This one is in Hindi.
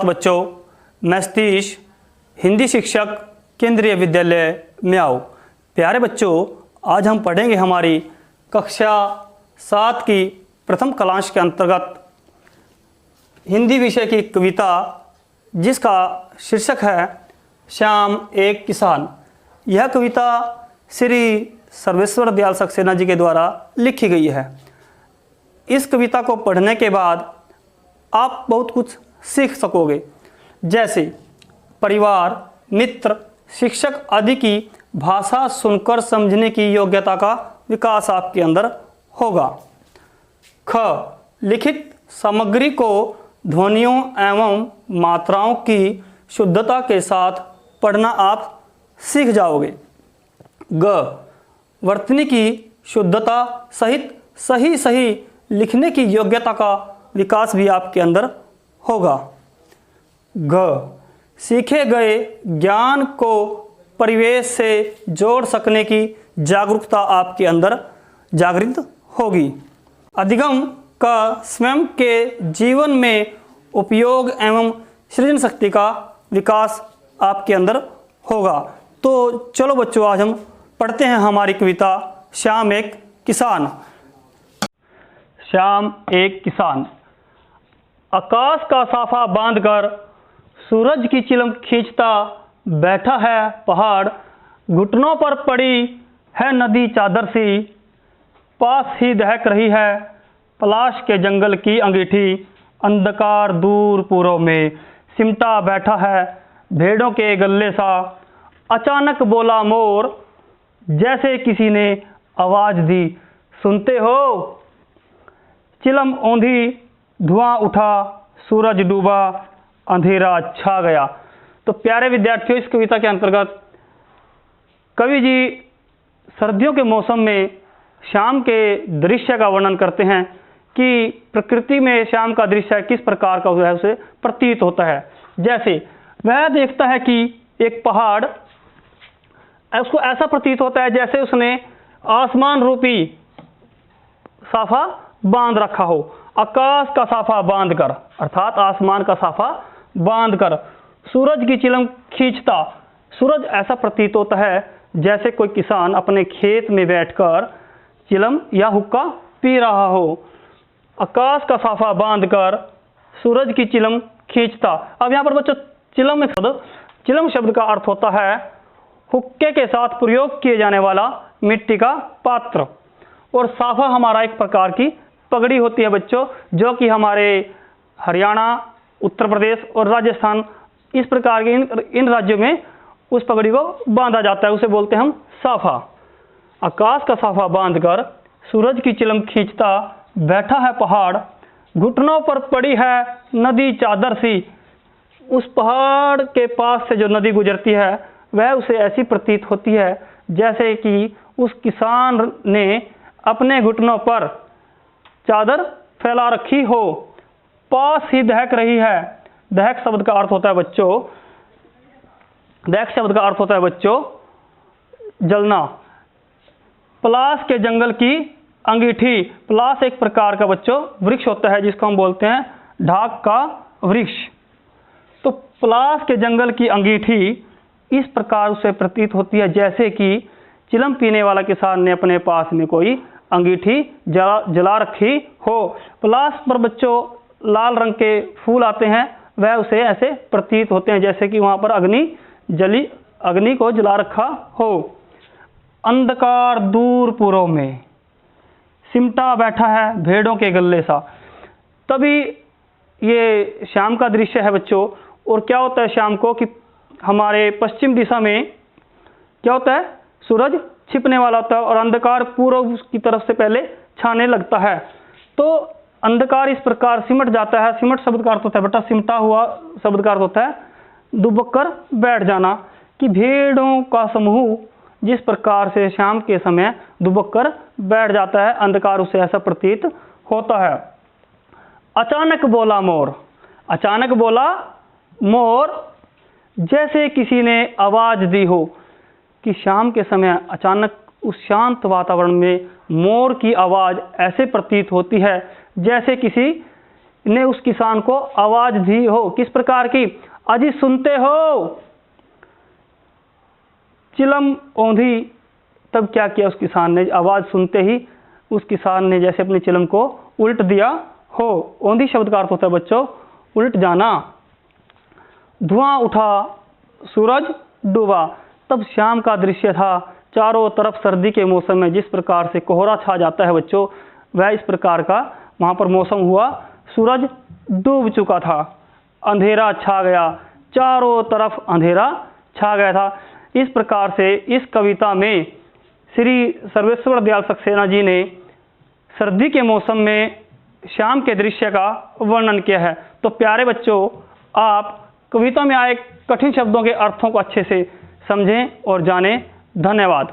बच्चों, मैं सतीश, हिंदी शिक्षक, केंद्रीय विद्यालय म्याऊ। प्यारे बच्चों, आज हम पढ़ेंगे हमारी कक्षा 7 की प्रथम कलांश के अंतर्गत हिंदी विषय की कविता, जिसका शीर्षक है श्याम एक किसान। यह कविता श्री सर्वेश्वर दयाल सक्सेना जी के द्वारा लिखी गई है। इस कविता को पढ़ने के बाद आप बहुत कुछ सीख सकोगे, जैसे परिवार, मित्र, शिक्षक आदि की भाषा सुनकर समझने की योग्यता का विकास आपके अंदर होगा। ख, लिखित सामग्री को ध्वनियों एवं मात्राओं की शुद्धता के साथ पढ़ना आप सीख जाओगे। ग, वर्तनी की शुद्धता सहित सही लिखने की योग्यता का विकास भी आपके अंदर होगा। घ, सीखे गए ज्ञान को परिवेश से जोड़ सकने की जागरूकता आपके अंदर जागृत होगी। अधिगम का स्वयं के जीवन में उपयोग एवं सृजन शक्ति का विकास आपके अंदर होगा। तो चलो बच्चों, आज हम पढ़ते हैं हमारी कविता श्याम एक किसान। श्याम एक किसान। आकाश का साफा बांधकर सूरज की चिलम खींचता बैठा है पहाड़, घुटनों पर पड़ी है नदी चादर सी, पास ही दहक रही है पलाश के जंगल की अंगीठी, अंधकार दूर पूर्व में सिमटा बैठा है भेड़ों के गल्ले सा। अचानक बोला मोर, जैसे किसी ने आवाज दी, सुनते हो? चिलम औंधी, धुआं उठा, सूरज डूबा, अंधेरा छा गया। तो प्यारे विद्यार्थियों, इस कविता के अंतर्गत कवि जी सर्दियों के मौसम में शाम के दृश्य का वर्णन करते हैं कि प्रकृति में शाम का दृश्य किस प्रकार का है, उसे प्रतीत होता है। जैसे वह देखता है कि एक पहाड़, उसको ऐसा प्रतीत होता है जैसे उसने आसमान रूपी साफा बांध रखा हो। आकाश का साफा बांधकर, अर्थात आसमान का साफा बांधकर सूरज की चिलम खींचता, सूरज ऐसा प्रतीत होता है जैसे कोई किसान अपने खेत में बैठकर चिलम या हुक्का पी रहा हो। आकाश का साफा बांधकर सूरज की चिलम खींचता। अब यहाँ पर बच्चों चिलम शब्द का अर्थ होता है हुक्के के साथ प्रयोग किए जाने वाला मिट्टी का पात्र, और साफा हमारा एक प्रकार की पगड़ी होती है बच्चों, जो कि हमारे हरियाणा, उत्तर प्रदेश और राजस्थान, इस प्रकार के इन राज्यों में उस पगड़ी को बांधा जाता है, उसे बोलते हैं हम साफा। आकाश का साफा बांधकर सूरज की चिलम खींचता बैठा है पहाड़, घुटनों पर पड़ी है नदी चादर सी। उस पहाड़ के पास से जो नदी गुजरती है वह उसे ऐसी प्रतीत होती है जैसे कि उस किसान ने अपने घुटनों पर चादर फैला रखी हो। पास ही दहक रही है। दहक शब्द का अर्थ होता है बच्चों जलना। पलाश के जंगल की अंगीठी। पलाश एक प्रकार का बच्चों वृक्ष होता है जिसको हम बोलते हैं ढाक का वृक्ष। तो पलाश के जंगल की अंगीठी इस प्रकार से प्रतीत होती है जैसे कि चिलम पीने वाला किसान ने अपने पास में कोई अंगीठी जला रखी हो। पलाश पर बच्चों लाल रंग के फूल आते हैं, वह उसे ऐसे प्रतीत होते हैं जैसे कि वहां पर अग्नि को जला रखा हो। अंधकार दूर पूर्व में सिमटा बैठा है भेड़ों के गल्ले सा। तभी ये शाम का दृश्य है बच्चों। और क्या होता है शाम को कि हमारे पश्चिम दिशा में क्या होता है, सूरज छिपने वाला होता है और अंधकार पूर्व की तरफ से पहले छाने लगता है। तो अंधकार इस प्रकार सिमट जाता है। सिमट शब्द का अर्थ होता है बेटा, सिमटा हुआ शब्द का अर्थ होता है दुबक कर बैठ जाना, कि भेड़ों का समूह जिस प्रकार से शाम के समय दुबक कर बैठ जाता है, अंधकार उसे ऐसा प्रतीत होता है। अचानक बोला मोर। अचानक बोला मोर, जैसे किसी ने आवाज दी हो, कि शाम के समय अचानक उस शांत वातावरण में मोर की आवाज ऐसे प्रतीत होती है जैसे किसी ने उस किसान को आवाज दी हो। किस प्रकार की? अजी सुनते हो, चिलम औंधी। तब क्या किया उस किसान ने? आवाज सुनते ही उस किसान ने जैसे अपनी चिलम को उल्ट दिया हो। औंधी शब्द का अर्थ होता है बच्चों उल्ट जाना। धुआं उठा, सूरज डूबा। तब शाम का दृश्य था, चारों तरफ सर्दी के मौसम में जिस प्रकार से कोहरा छा जाता है बच्चों, वह इस प्रकार का वहाँ पर मौसम हुआ। सूरज डूब चुका था, अंधेरा छा गया, चारों तरफ अंधेरा छा गया था। इस प्रकार से इस कविता में श्री सर्वेश्वर दयाल सक्सेना जी ने सर्दी के मौसम में शाम के दृश्य का वर्णन किया है। तो प्यारे बच्चों, आप कविता में आए कठिन शब्दों के अर्थों को अच्छे से समझें और जानें। धन्यवाद।